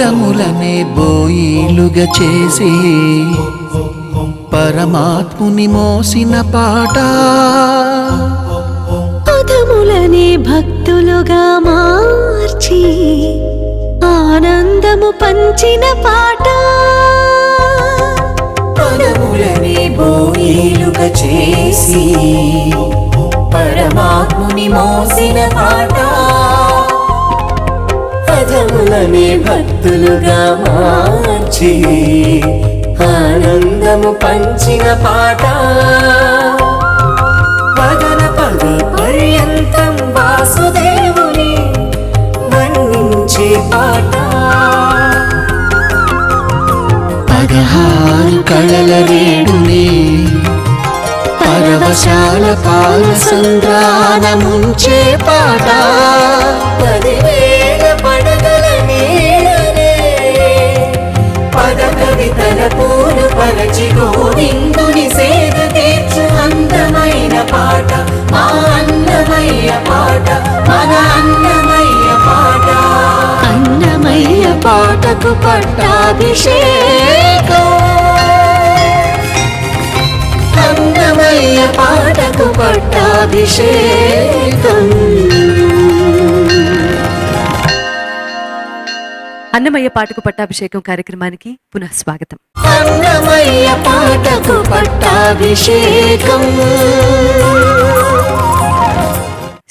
పదములనే బోయిలుగా చేసి పరమాత్ముని మోసిన పాట, పదములనే భక్తులుగా మార్చి ఆనందము పంచిన పాట, పదములనే బోయిలుగా చేసి పరమాత్ముని మోసిన పాట, పదములనే భక్తులుగా మార్చి ఆనందము పంచిన పాట, పదన పద పర్యంతం వాసుదేవుని వర్ణించే పాట, 16 కళల రేడుని పరవశాల పాల సంద్రాన ముంచే పాట, 10,000 పడగల నీడనే పద కవితల పూలు పరచి గోవిందుని సేద తీర్చు అందమైన పాట, మా అన్నమయ్య పాట, మన అన్నమయ్య పాట, అన్నమయ్య పాటకు పట్టాభిషేకం, అన్నమయ్య పాటకు పట్టాభిషేకం. అన్నమయ్య పాటకు పట్టాభిషేకం కార్యక్రమానికి పునః స్వాగతం. అన్నమయ్య పాటకు పట్టాభిషేకం.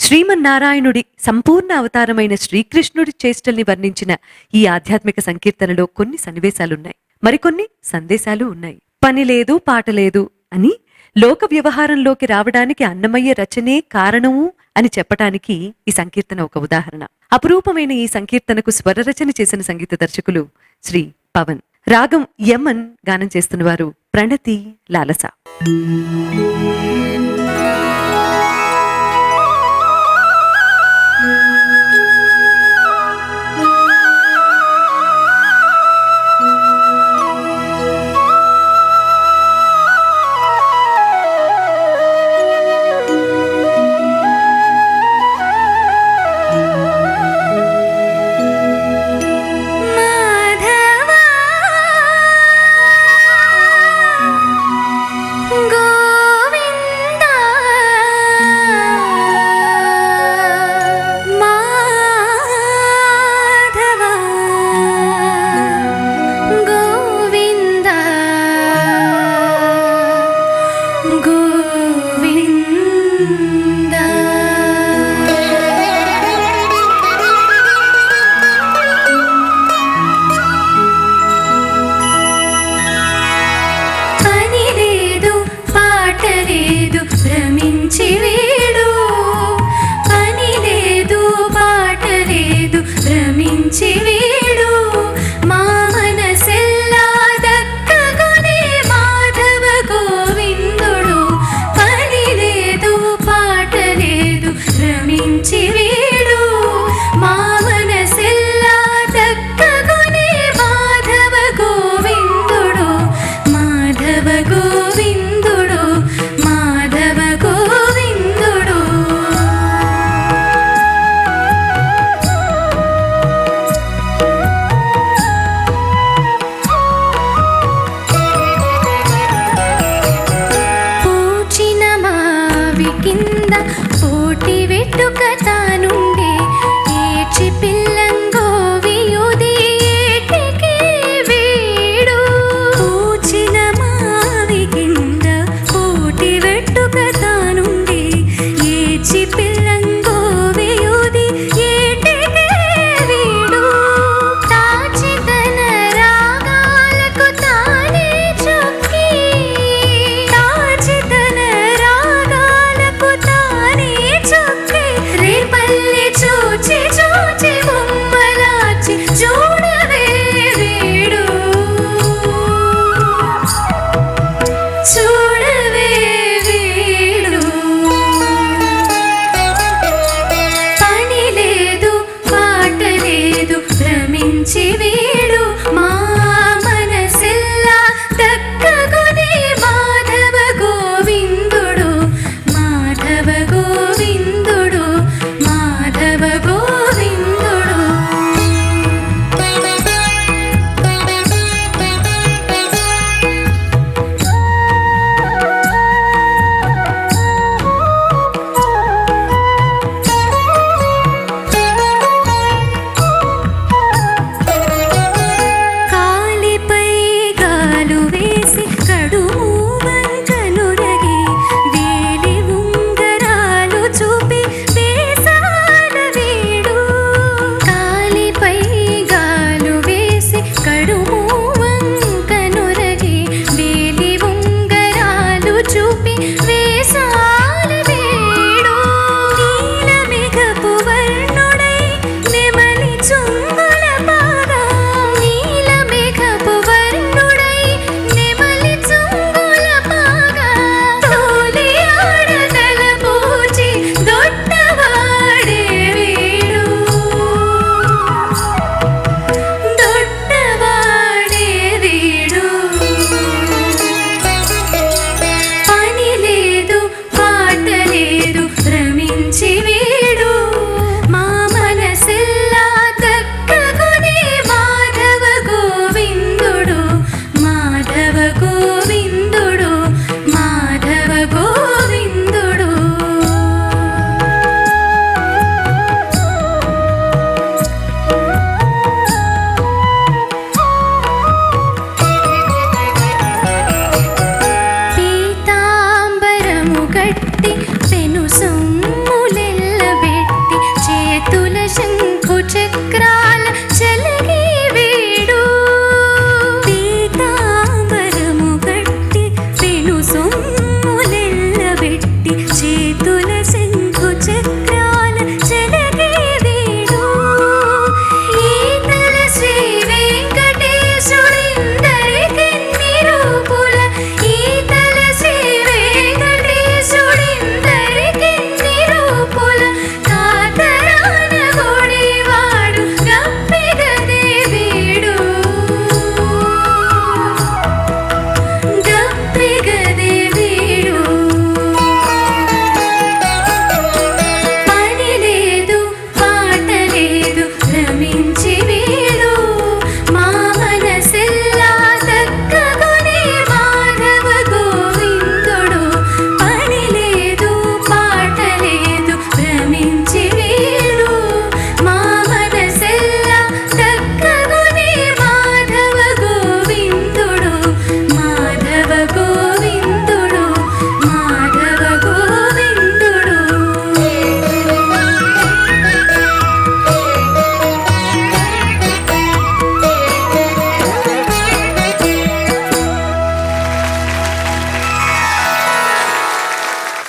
శ్రీమన్నారాయణుడి సంపూర్ణ అవతారమైన శ్రీకృష్ణుడి చేష్టల్ని వర్ణించిన ఈ ఆధ్యాత్మిక సంకీర్తనలో కొన్ని సన్నివేశాలున్నాయి, మరికొన్ని సందేశాలు ఉన్నాయి. పని లేదు పాట లేదు అని లోక వ్యవహారంలోకి రావడానికి అన్నమయ్య రచనే కారణము అని చెప్పటానికి ఈ సంకీర్తన ఒక ఉదాహరణ. అపురూపమైన ఈ సంకీర్తనకు స్వరరచన చేసిన సంగీత దర్శకులు శ్రీ పవన్. రాగం యమన్, గానం చేస్తున్న వారు ప్రణతి లాలస. రేపు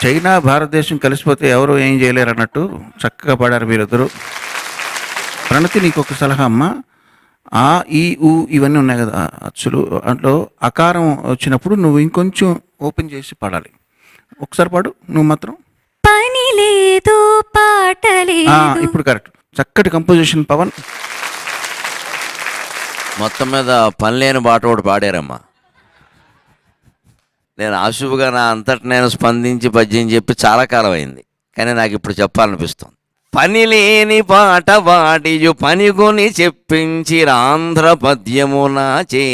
చైనా భారతదేశం కలిసిపోతే ఎవరు ఏం చేయలేరు అన్నట్టు చక్కగా పాడారు మీరిద్దరు. ప్రణతి, నీకు ఒక సలహా అమ్మ. ఆ, ఈ, ఊ ఇవన్నీ ఉన్నాయి కదా అచ్చులు, అందులో అకారం వచ్చినప్పుడు నువ్వు ఇంకొంచెం ఓపెన్ చేసి పాడాలి. ఒకసారి పాడు నువ్వు మాత్రం. పని లేదు పాట లేదు. ఇప్పుడు కరెక్ట్, చక్కటి కంపోజిషన్ పవన్. మొత్తం మీద పని లేని పాట ఒకటి పాడారమ్మా. నేను ఆశువుగా నా అంతటి నేను స్పందించి పద్యం చెప్పి చాలా కాలం అయింది, కానీ నాకు ఇప్పుడు చెప్పాలనిపిస్తుంది. పని లేని పాట వాడియు పని కొని చెప్పించి ఆంధ్ర పద్యము నాచే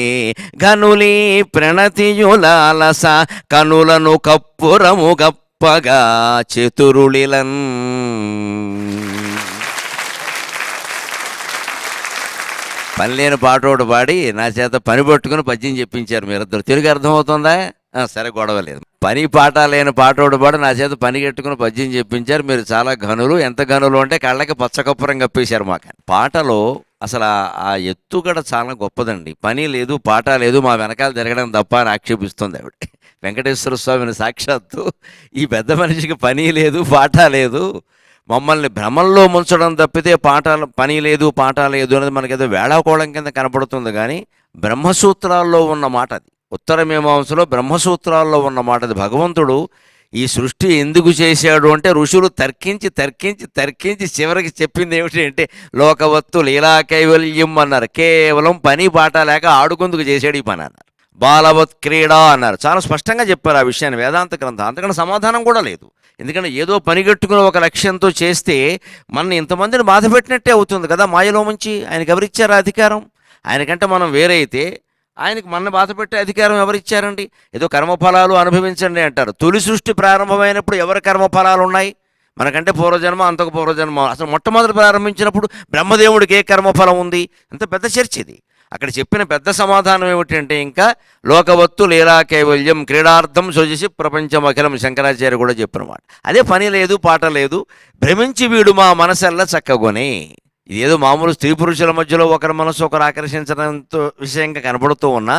గనులీ ప్రణతియులాలస కనులను కప్పురము గప్పగా చతురుళిలన్. పని లేని పాట ఒకటి పాడి నా చేత పని పట్టుకుని పద్యం చెప్పించారు మీరిద్దరు. తెలుగు అర్థమవుతుందా? సరే, గొడవ లేదు. పని పాట లేని పాట ఒకటి పాడి నా చేత పని కట్టుకుని పద్యం చెప్పించారు. మీరు చాలా ఘనులు. ఎంత ఘనులు అంటే కళ్ళకి పచ్చకప్పురం కప్పేశారు మాకు. పాటలో అసలు ఆ ఎత్తుగడ చాలా గొప్పదండి. పని లేదు పాట లేదు, మా వెనకాల తిరగడం తప్ప అని ఆక్షేపిస్తుంది ఆవిడ. వెంకటేశ్వర స్వామిని సాక్షాత్తు ఈ పెద్ద మనిషికి పని లేదు పాట లేదు, మమ్మల్ని భ్రమంలో ముంచడం తప్పితే పని లేదు పాట లేదు అనేది మనకేదో వేళాకోళం కింద కనపడుతుంది. కానీ బ్రహ్మసూత్రాల్లో ఉన్న మాట అది. ఉత్తర మీమాంసలో బ్రహ్మసూత్రాల్లో ఉన్న మాట అది. భగవంతుడు ఈ సృష్టి ఎందుకు చేశాడు అంటే ఋషులు తర్కించి తర్కించి తర్కించి చివరికి చెప్పింది ఏమిటి అంటే లోకవత్తు లీలా కైవల్యం అన్నారు. కేవలం పని పాట లేక ఆడుకుందుకు చేశాడు ఈ పని అన్నారు. బాలవత్ క్రీడా అన్నారు. చాలా స్పష్టంగా చెప్పారు ఆ విషయాన్ని వేదాంత గ్రంథం. అంతకన్నా సమాధానం కూడా లేదు. ఎందుకంటే ఏదో పనిగట్టుకుని ఒక లక్ష్యంతో చేస్తే మన ఇంతమందిని బాధ పెట్టినట్టే అవుతుంది కదా. మాయలో ముంచి ఆయనకి ఎవరిచ్చారు అధికారం? ఆయనకంటే మనం వేరే అయితే ఆయనకి మన బాధ పెట్టే అధికారం ఎవరిచ్చారండి? ఏదో కర్మఫలాలు అనుభవించండి అంటారు. తొలి సృష్టి ప్రారంభమైనప్పుడు ఎవరి కర్మఫలాలు ఉన్నాయి? మనకంటే పూర్వజన్మ, అంతకు పూర్వజన్మ. అసలు మొట్టమొదటి ప్రారంభించినప్పుడు బ్రహ్మదేవుడికి ఏ కర్మఫలం ఉంది? అంత పెద్ద చర్చ ఇది. అక్కడ చెప్పిన పెద్ద సమాధానం ఏమిటంటే ఇంకా లోకవత్తు లీలా కైవల్యం క్రీడార్థం సృజిసి ప్రపంచం అఖిలం. శంకరాచార్య కూడా చెప్పిన మాట అదే. పని లేదు పాట లేదు, భ్రమించి వీడు మా మనసల్లా చక్కగొనే. ఇదేదో మామూలు స్త్రీ పురుషుల మధ్యలో ఒకరి మనసు ఒకరు ఆకర్షించడంతో విషయంగా కనబడుతూ ఉన్నా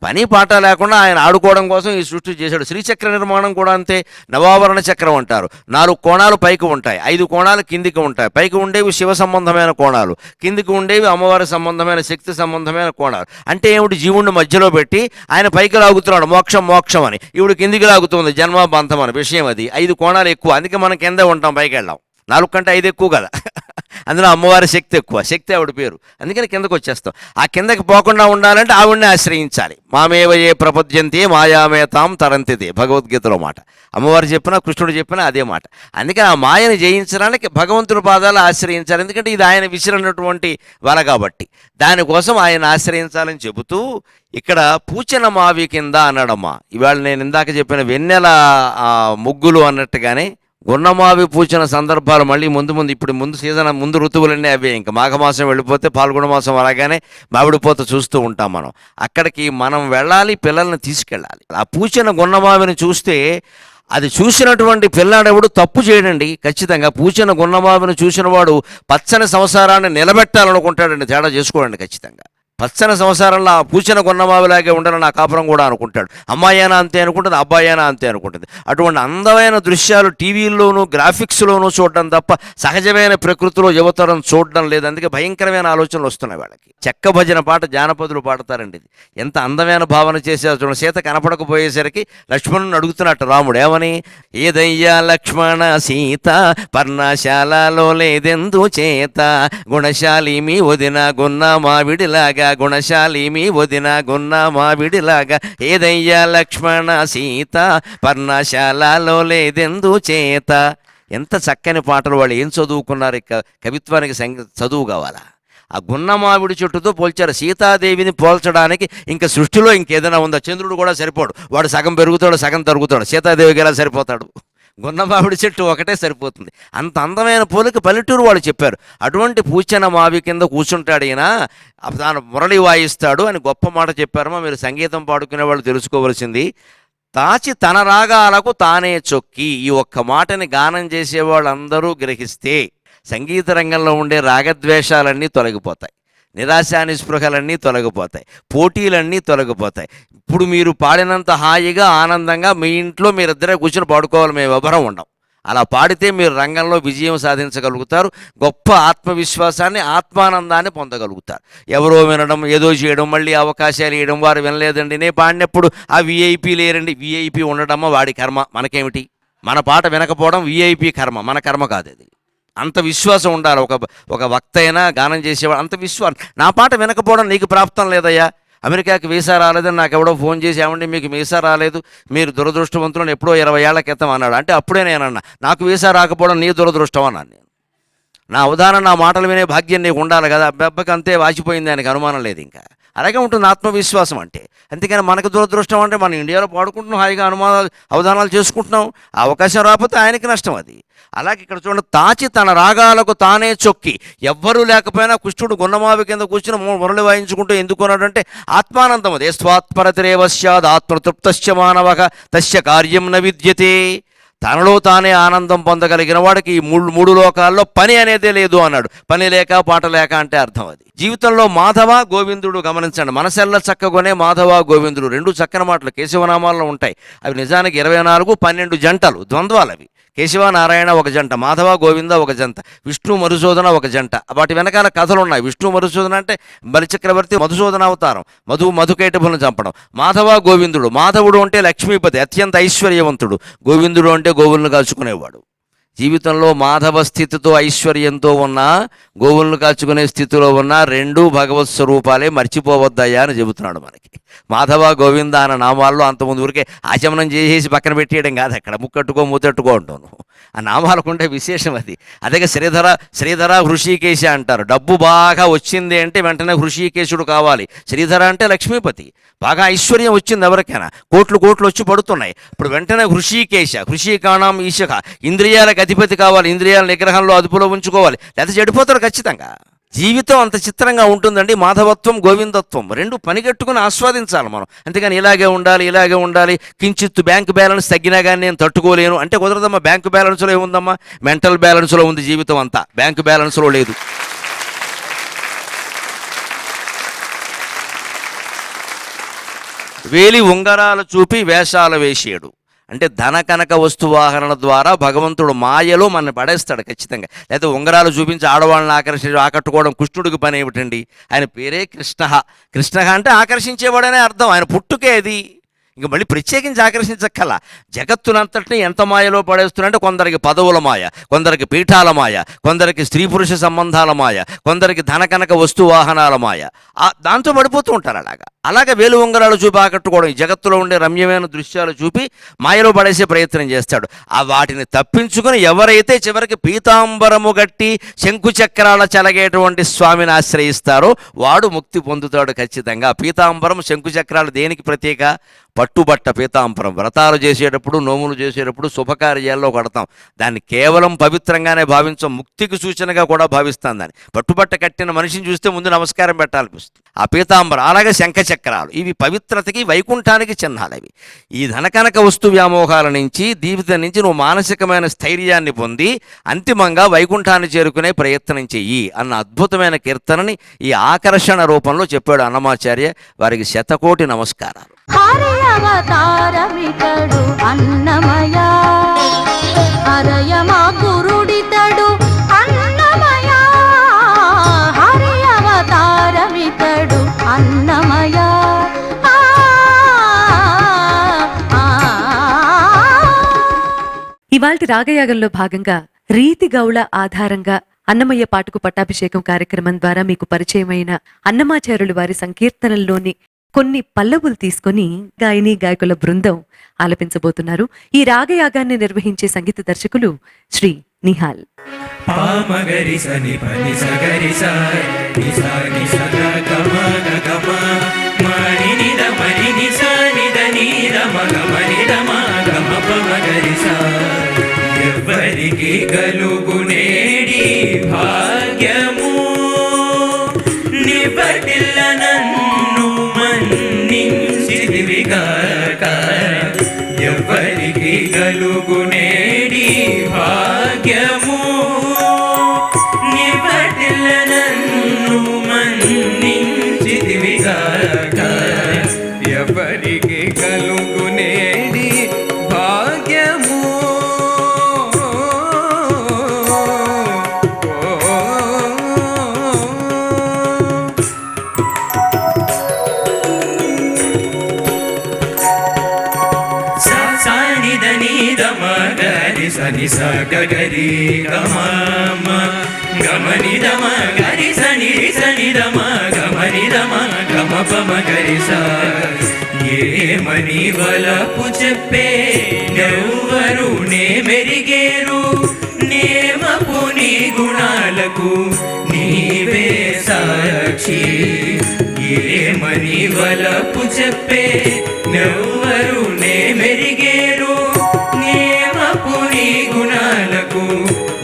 పని పాట లేకుండా ఆయన ఆడుకోవడం కోసం ఈ సృష్టి చేశాడు. శ్రీచక్ర నిర్మాణం కూడా అంతే. నవావరణ చక్రం అంటారు. 4 కోణాలు పైకి ఉంటాయి, 5 కోణాలు కిందికి ఉంటాయి. పైకి ఉండేవి శివ సంబంధమైన కోణాలు, కిందికి ఉండేవి అమ్మవారి సంబంధమైన శక్తి సంబంధమైన కోణాలు. అంటే ఏమిటి? జీవుడిని మధ్యలో పెట్టి ఆయన పైకి లాగుతున్నాడు మోక్షం మోక్షం అని, ఈవిడ కిందికి లాగుతుంది జన్మబంధం అని. విషయం అది. 5 కోణాలు ఎక్కువ, అందుకే మనం కింద ఉంటాం, పైకి వెళ్ళాం. 4 కంటే 5 ఎక్కువ కదా. అందులో అమ్మవారి శక్తి ఎక్కువ, శక్తి ఆవిడ పేరు. అందుకని కిందకు వచ్చేస్తాం. ఆ కిందకి పోకుండా ఉండాలంటే ఆవిడని ఆశ్రయించాలి. మామేవయే ప్రపద్యంతే మాయామేతాం తరంతిదే, భగవద్గీతలో మాట. అమ్మవారు చెప్పినా కృష్ణుడు చెప్పినా అదే మాట. అందుకని ఆ మాయను జయించడానికి భగవంతుడి పాదాలు ఆశ్రయించాలి. ఎందుకంటే ఇది ఆయన విసిరినటువంటి వల కాబట్టి దానికోసం ఆయన ఆశ్రయించాలని చెబుతూ ఇక్కడ పూచన మావి కింద అన్నాడమ్మా. ఇవాళ నేను ఇందాక చెప్పిన వెన్నెల ముగ్గులు అన్నట్టుగానే గున్నమావి పూచిన సందర్భాలు మళ్ళీ ముందు సీజన్ ముందు ఋతువులన్నీ అవే. ఇంకా మాఘమాసం వెళ్ళిపోతే పాల్గొన మాసం అలాగానే మామిడి పూత చూస్తూ ఉంటాం మనం. అక్కడికి మనం వెళ్ళాలి, పిల్లల్ని తీసుకెళ్ళాలి. ఆ పూచిన గున్నమావిని చూస్తే అది చూసినటువంటి పిల్లాడెవడు తప్పు చేయడండి. ఖచ్చితంగా పూచిన గున్నమావిని చూసిన వాడు పచ్చని సంసారాన్ని నిలబెట్టాలనుకుంటాడండి. తేడా చేసుకోండి ఖచ్చితంగా. పచ్చని సంసారంలో ఆ పూచిన గున్నమావిలాగే ఉండాలని నా కాపురం కూడా అనుకుంటాడు. అమ్మాయినా అంతే అనుకుంటుంది, అబ్బాయినా అంతే అనుకుంటుంది. అటువంటి అందమైన దృశ్యాలు టీవీల్లోనూ గ్రాఫిక్స్లోనూ చూడడం తప్ప సహజమైన ప్రకృతిలో యువతరం చూడడం లేదు. అందుకే భయంకరమైన ఆలోచనలు వస్తున్నాయి వాళ్ళకి. చెక్క భజన పాట జానపదులు పాడతారండి. ఇది ఎంత అందమైన భావన చేశారు చూడండి. సీత కనపడకపోయేసరికి లక్ష్మణుని అడుగుతున్నట్టు రాముడు ఏమని, ఏదయ్యా లక్ష్మణ సీత పర్ణశాలలో లేదెందు చేత గుణశాలి మీ వదిన గున్న మావిడిలాగా, గుణశాలి మీ వదిన గున్న మావిడిలాగా, ఏదయ్యా లక్ష్మణ సీత పర్ణశాలలో లేదెందు చేత. ఎంత చక్కని పాటలు. వాళ్ళు ఏం చదువుకున్నారు? కవిత్వానికి చదువు కావాలా? ఆ గున్నమావిడి చెట్టుతో పోల్చారు. సీతాదేవిని పోల్చడానికి ఇంకా సృష్టిలో ఇంకేదైనా ఉందా? చంద్రుడు కూడా సరిపోడు. వాడు సగం పెరుగుతాడు సగం తరుగుతాడు. సీతాదేవికి ఎలా సరిపోతాడు? గున్నమావిడి చెట్టు ఒకటే సరిపోతుంది. అంత అందమైన పోలిక పల్లెటూరు వాళ్ళు చెప్పారు. అటువంటి పూచన మావి కింద కూర్చుంటాడు ఈయన, తాను మురళి వాయిస్తాడు అని గొప్ప మాట చెప్పారమ్మా. మీరు సంగీతం పాడుకునే వాళ్ళు తెలుసుకోవలసింది, తాచి తన రాగాలకు తానే చొక్కి. ఈ ఒక్క మాటని గానం చేసేవాళ్ళందరూ గ్రహిస్తే సంగీత రంగంలో ఉండే రాగద్వేషాలన్నీ తొలగిపోతాయి. నిరాశ నిస్పృహలన్నీ తొలగిపోతాయి, పోటీలన్నీ తొలగిపోతాయి. ఇప్పుడు మీరు పాడినంత హాయిగా ఆనందంగా మీ ఇంట్లో మీరిద్దరే కూర్చొని పాడుకోవాలి, మేము ఎవరం ఉండం. అలా పాడితే మీరు రంగంలో విజయం సాధించగలుగుతారు, గొప్ప ఆత్మవిశ్వాసాన్ని ఆత్మానందాన్ని పొందగలుగుతారు. ఎవరో వినడం, ఏదో చేయడం, మళ్ళీ అవకాశాలు ఇవ్వడం, వారు వినలేదండి నేను పాడినప్పుడు ఆ విఐపీ లేరండి. విఐపీ ఉండడమో వాడి కర్మ, మనకేమిటి? మన పాట వినకపోవడం విఐపీ కర్మ, మన కర్మ కాదు అది. అంత విశ్వాసం ఉండాలి. ఒక వక్త అయినా గానం చేసేవాడు అంత విశ్వాసం. నా పాట వినకపోవడం నీకు ప్రాప్తం లేదయ్యా, అమెరికాకి వీసా రాలేదని నాకు ఎవడో ఫోన్ చేసి ఏమండి మీకు వీసా రాలేదు, మీరు దురదృష్టవంతులను ఎప్పుడో 20 ఏళ్ల క్రితం అన్నాడు. అంటే అప్పుడే నేనన్నా నాకు వీసా రాకపోవడం నీ దురదృష్టం అన్నాను నేను. నా ఉదాహరణ, నా మాటలు వినే భాగ్యం నీకు ఉండాలి కదా. అబ్బాయికి అంతే వాచిపోయింది, ఆయనకు అనుమానం లేదు. ఇంకా అలాగే ఉంటుంది ఆత్మవిశ్వాసం అంటే. అందుకని మనకు దురదృష్టం అంటే మనం ఇండియాలో పాడుకుంటున్నాం, హాయిగా అవధానాలు చేసుకుంటున్నాం, ఆ అవకాశం రాకపోతే ఆయనకి నష్టం అది. అలాగే ఇక్కడ చూడండి, తాచి తన రాగాలకు తానే చొక్కి, ఎవ్వరూ లేకపోయినా కృష్ణుడు గున్నమావి కింద కూర్చుని మురళి వాయించుకుంటూ ఎందుకున్నాడంటే ఆత్మానందం. అది స్వాత్పరతిరేవ స్యాద్ ఆత్మతృప్తస్య మానవః తస్య కార్యం న విద్యతే. తనలో తానే ఆనందం పొందగలిగిన వాడికి ఈ మూడు లోకాల్లో పని అనేదే లేదు అన్నాడు. పని లేక పాట లేక అంటే అర్థం అది. జీవితంలో మాధవ గోవిందుడు గమనించండి. మనసెల్ల చక్కగొనే మాధవ గోవిందుడు రెండు చక్కని మాటలు కేశవనామాల్లో ఉంటాయి. అవి నిజానికి 24, 12 జంటలు, ద్వంద్వాలు అవి. కేశవ నారాయణ ఒక జంట, మాధవ గోవింద ఒక జంట, విష్ణు మధుసూదన ఒక జంట. వాటి వెనకాల కథలు ఉన్నాయి. విష్ణు మధుసూదన అంటే బలిచక్రవర్తి మధుసూదన అవతారం, మధుకైటభులను చంపడం. మాధవ గోవిందుడు, మాధవుడు అంటే లక్ష్మీపతి, అత్యంత ఐశ్వర్యవంతుడు. గోవిందుడు అంటే గోవులను కాచుకునేవాడు. జీవితంలో మాధవ స్థితితో ఐశ్వర్యంతో ఉన్న, గోవులను కాచుకునే స్థితిలో ఉన్న రెండు భగవత్ స్వరూపాలే, మర్చిపోవద్దయ్యా అని చెబుతున్నాడు మనకి. మాధవ గోవింద అన్న నామాల్లో అంతకుముందు ఊరికే ఆచమనం చేసేసి పక్కన పెట్టేయడం కాదు, అక్కడ ముక్కట్టుకో మూతట్టుకో అంటాను. ఆ నామాలకు ఉండే విశేషం అది. అదే శ్రీధర హృషికేశ అంటారు. డబ్బు బాగా వచ్చింది అంటే వెంటనే హృషికేశుడు కావాలి. శ్రీధర అంటే లక్ష్మీపతి. బాగా ఐశ్వర్యం వచ్చింది ఎవరికైనా, కోట్లు వచ్చి పడుతున్నాయి, ఇప్పుడు వెంటనే హృషికేశ, హృషికాణం ఈశక, ఇంద్రియాలకు అధిపతి కావాలి, ఇంద్రియాల నిగ్రహంలో అదుపులో ఉంచుకోవాలి, లేకపోతే చెడిపోతాడు ఖచ్చితంగా. జీవితం అంత చిత్రంగా ఉంటుందండి. మాధవత్వం గోవిందత్వం రెండు పనిగట్టుకుని ఆస్వాదించాలి మనం. అంతేగాని ఇలాగే ఉండాలి, కించిత్తు బ్యాంకు బ్యాలెన్స్ తగ్గినా కానీ నేను తట్టుకోలేను అంటే కుదరదమ్మా. బ్యాంకు బ్యాలెన్స్లో ఏముందమ్మా? మెంటల్ బ్యాలెన్స్లో ఉంది జీవితం అంతా, బ్యాంకు బ్యాలెన్స్లో లేదు. వేలి ఉంగరాలు చూపి వేషాలు వేసాడు అంటే ధన కనక వస్తువాహరణ ద్వారా భగవంతుడు మాయలో మన పడేస్తాడు ఖచ్చితంగా. లేకపోతే ఉంగరాలు చూపించి ఆడవాళ్ళని ఆకట్టుకోవడం కృష్ణుడికి పని ఏమిటండి? ఆయన పేరే కృష్ణ అంటే ఆకర్షించేవాడనే అర్థం. ఆయన పుట్టుకే అది. ఇంక మళ్ళీ ప్రత్యేకించి ఆకర్షించక్కల. జగత్తునంతటిని ఎంత మాయలో పడేస్తున్నారంటే కొందరికి పదవుల మాయ, కొందరికి పీఠాల మాయ, కొందరికి స్త్రీ పురుష సంబంధాల మాయ, కొందరికి ధన కనక వస్తువాహనాల మాయ, దాంతో పడిపోతూ ఉంటారు. అలాగే వేలు ఉంగరాలు చూపి ఆకట్టుకోవడం, ఈ జగత్తులో ఉండే రమ్యమైన దృశ్యాలు చూపి మాయలో పడేసే ప్రయత్నం చేస్తాడు. వాటిని తప్పించుకుని ఎవరైతే చివరికి పీతాంబరము గట్టి శంకుచక్రాల చెలగేటువంటి స్వామిని ఆశ్రయిస్తారో వాడు ముక్తి పొందుతాడు ఖచ్చితంగా. పీతాంబరం శంకుచక్రాలు దేనికి ప్రత్యేక? పట్టుబట్ట పీతాంబరం. వ్రతాలు చేసేటప్పుడు, నోములు చేసేటప్పుడు, శుభకార్యాల్లో కడతాం. దాన్ని కేవలం పవిత్రంగానే భావించాం, ముక్తికి సూచనగా కూడా భావిస్తాం. దాన్ని పట్టుబట్ట కట్టిన మనిషిని చూస్తే ముందు నమస్కారం పెట్టాలనిపిస్తుంది. ఆ పీతాంబరం అలాగే శంఖచక్రాలు ఇవి పవిత్రతకి, వైకుంఠానికి చిహ్నాలు. అవి ఈ ధనకనక వస్తు వ్యామోహాల నుంచి, జీవితం నుంచి నువ్వు మానసికమైన స్థైర్యాన్ని పొంది అంతిమంగా వైకుంఠాన్ని చేరుకునే ప్రయత్నం చెయ్యి అన్న అద్భుతమైన కీర్తనని ఈ ఆకర్షణ రూపంలో చెప్పాడు అన్నమాచార్య. వారికి శతకోటి నమస్కారాలు. అవతారమితడు అన్నమయ, హరయమా గురుడితడు అన్నమయ, హరి అవతారమితడు అన్నమయ. ఇవాల్టి రాగయాగంలో భాగంగా రీతి గౌళ ఆధారంగా అన్నమయ్య పాటకు పట్టాభిషేకం కార్యక్రమం ద్వారా మీకు పరిచయమైన అన్నమాచార్యులు వారి సంకీర్తనల్లోని కొన్ని పల్లవులు తీసుకొని గాయని గాయకుల బృందం ఆలపించబోతున్నారు. ఈ రాగయాగాన్ని నిర్వహించే సంగీత దర్శకులు శ్రీ నిహాల్. ఎవరికి గలుగునేడి భాగ్యము నిబటిల్ల నన్ను మన్నించిదివిగాక, ఎవరికి గలుగునేడి భాగ్యము నిబటిల్ల నన్ను దని దమ గరి సని స గరి గమ గమని దమ గరి సని సని దమ గమని దమ గమ పమ గరి స ఏమని వలపు చెప్పే నెవ్వరు నే మెరిగేరు నేమపు నీ గుణాలకు నీవే సాక్షి ఏమని వలపు చెప్పే నెవ్వరు నే మెరిగేరు నేమపు నీ గుణాలకు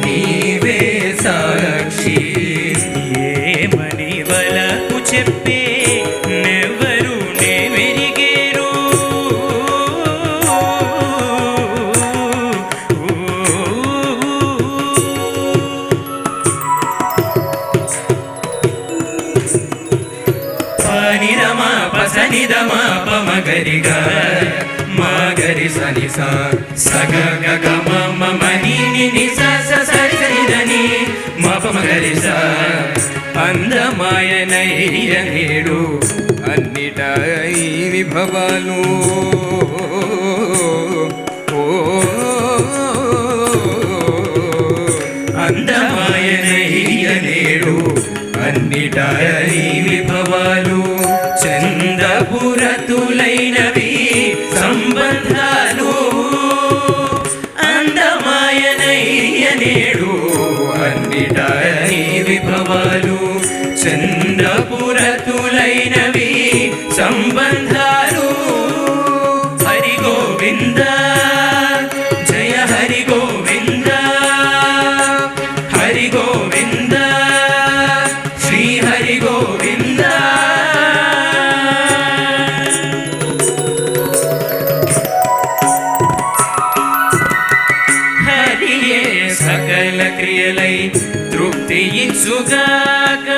నీవే సాక్షి ఏమని వలపు చెప్పే నెవ్వరు నే మెరిగేరు పనిరమ పసనిదమ పమ గరిగ మగరి సని సగ గగ మమ మని ని స సరి సరిదని మపమ గరి స అందమాయనైయ నేడు అన్నిట ఈ విభవాలు అందమాయనైయ నేడు అన్నిట ఈ విభవాలు చందపురతులైనవి సంబంధాలు అందమాయనయ్య నేడు అన్నిట ఈ విభవాలు చందపురతులైనవి సంబంధాలు హరి గోవింద జయ హరి గోవింద హరి గోవింద శ్రీ హరి గోవింద హరియే సకల క్రియలై తృప్తి ఇచ్చుగాక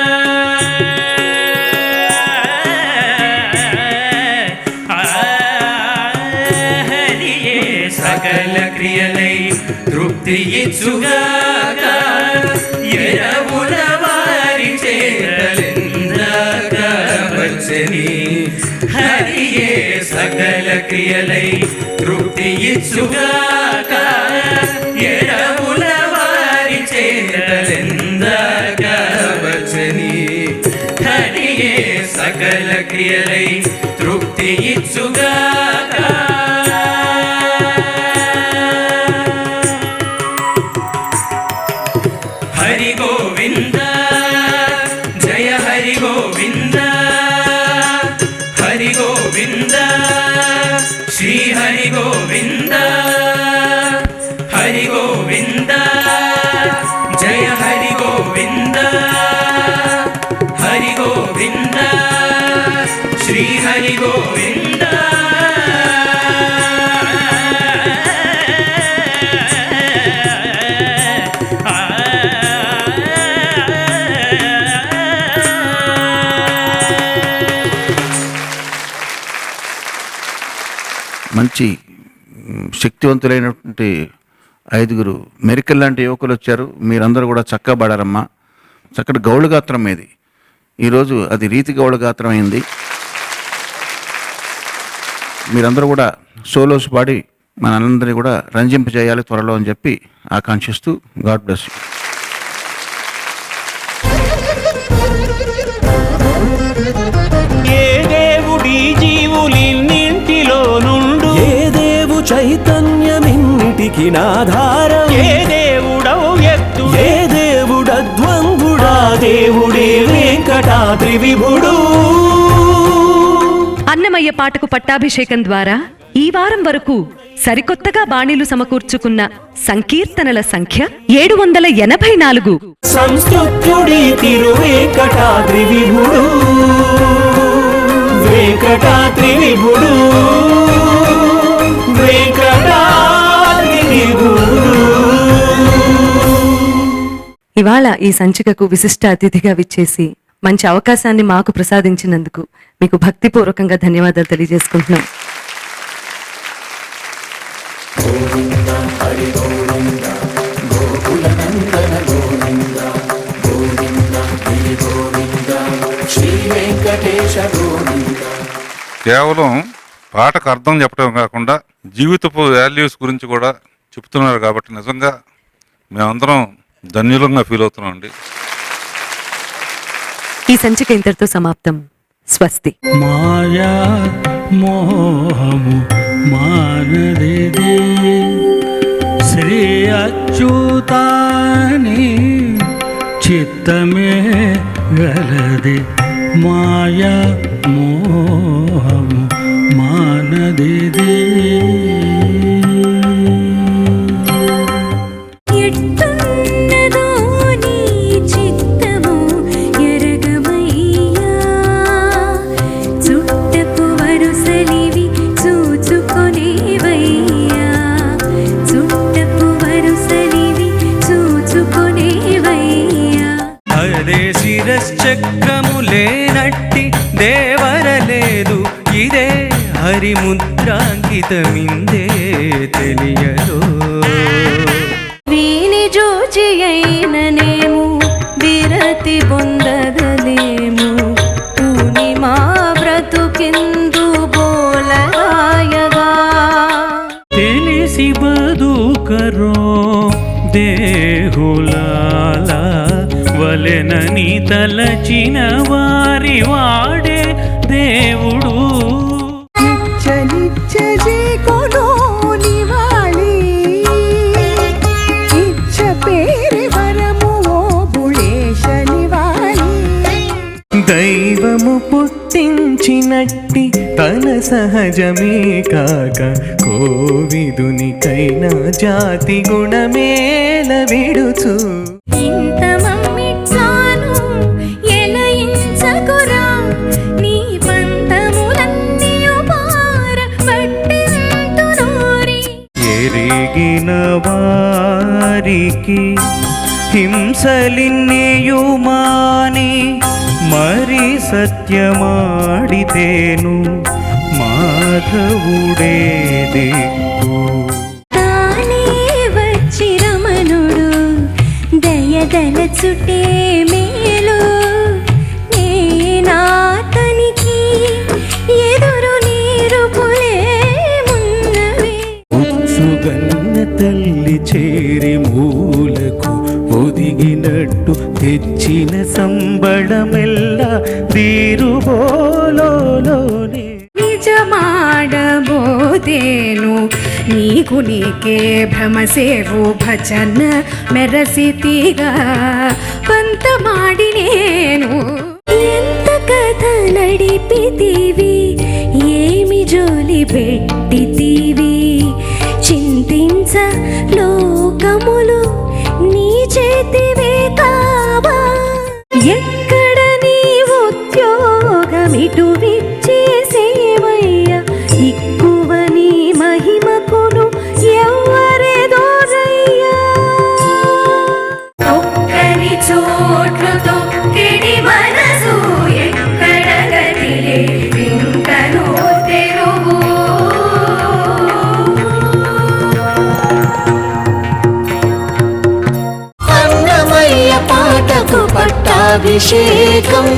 హరియే సకల క్రియలై తృప్తి ఇచ్చుగాక ఎరవుల వారి చేరలిందాక వచ్చని హరియే సకల క్రియలై తృప్తి ఇచ్చుగాక ఎరవుల వారి చేరలిందాక వచ్చని హరియే సకల క్రియలై తృప్తి ఇచ్చుగాక హరి గోవింద జయ హరి గోవింద హరి గోవింద శ్రీ హరి గోవింద హరి గోవింద జయ హరి గోవింద హరి గోవింద శ్రీ హరి గోవింద మంచి శక్తివంతులైనటువంటి 5 మెరికల్ లాంటి యువకులు వచ్చారు. మీరందరూ కూడా చక్కగా పాడారమ్మా. చక్కటి గౌళ గాత్రం మీది. ఈరోజు అది రీతి గౌళ గాత్రం అయింది. మీరందరూ కూడా సోలోస్ పాడి మనందరినీ కూడా రంజింపజేయాలి త్వరలో అని చెప్పి ఆకాంక్షిస్తూ గాడ్ బ్లెస్ యూ. ఏ దేవుడి జీవులిన్నింటిలో నుండు ఏ దేవు చైతన్యమిన్నిటికి నాధారం ఏ దేవుడవు ఎత్తు ఏ దేవుడద్వంగుడా దేవుడే వెంకటాద్రి విభుడు అన్నమయ్య పాటకు పట్టాభిషేకం ద్వారా ఈ వారం వరకు సరికొత్తగా బాణీలు సమకూర్చుకున్న సంకీర్తనల సంఖ్య 784. సంస్తుత్యుడి తిరు వెంకటాద్రి విభుడు వెంకటాద్రి విభుడు వెంకటాద్రి విభుడు. ఇవాళ ఈ సంచికకు విశిష్ట అతిథిగా విచ్చేసి మంచి అవకాశాన్ని మాకు ప్రసాదించినందుకు మీకు భక్తిపూర్వకంగా ధన్యవాదాలు తెలియజేసుకుంటున్నాం. కేవలం పాటకు అర్థం చెప్పడం కాకుండా జీవితపు వాల్యూస్ గురించి కూడా చెప్తున్నారు కాబట్టి నిజంగా మేమందరం ధన్యులంగా ఫీల్ అవుతున్నాం అండి. ఈ సంచిక ఇంతటితో సమాప్తం. స్వస్తి. మాయా మోహము మానదే శ్రీ అచ్యుతాని చిత్తమే గలది. మాయా మోహము మానదే ఎట్టున్నదో నీ చిత్తము ఎరగమయ్యా, చుట్టపు వరుసలివి చూచుకొనేవయ్యా, చుట్టపు వరుసలివి చూచుకొనేవయ్యా. అదే శిరశ్చక్రము లేనట్టి దేవరలేదు, ఇదే హరిముద్రాంకితమిందే తెలియదు. వీని జోచి అయిననేము విరతి పొందగలేము, పూని మా బ్రతుకిందు బోలరాయగా. తెలిసి బదుకరో దేహులాల వలెనని తలచిన వారి వాడే దేవుడు. నిత్య జీకొను నివాళి ఇచ్చ పేరి వరము ఓ బుళేశ నివాళి. దైవము పుట్టించినట్టి తన సహజమే కాక కోవిదునికైనా జాతి గుణమేల విడుచు. ఇంత మమ్మిట్లాను ఎలయించకురా, నీ పంతములన్నీయు పార పట్టింతునోరి. ఎరిగిన వారికి హింసలిన్నియు మాని మరి సత్యమాడితేను మాధవుడే దిక్కు. తానే వచ్చి రమణుడు దయదలచుటే మేలు, నేనాతనికి ఎదురు నీరు పులేమున్నవి. ఉత్సుగన్న తల్లి చేరి మూలకు ఒదిగినట్టు తెచ్చిన సంబళమెల్లా తీరుబోలోనే. నిజమాడబోదేను నీకు నీకే భ్రమసేవు భజన మెరసితిగా పంతమాడి నేను. ఎంత కథ నడిపితివి, ఏమి జోలి పెట్టితివి, చింతించ లోకములు నీ చేతివే కావా. ఎక్కడ నీ ఉద్యోగమిటు విచ్చేసేవయ్యా, ఎక్కువ నీ మహిమకును ఎవ్వరెదోరయ్యా. ఒక్కని చోట్లు తొక్కిడి మనసు ఎక్కడ గదిలే ఇంకను తెరువు. అన్నమయ్య పాటకు పట్టాభిషేకం.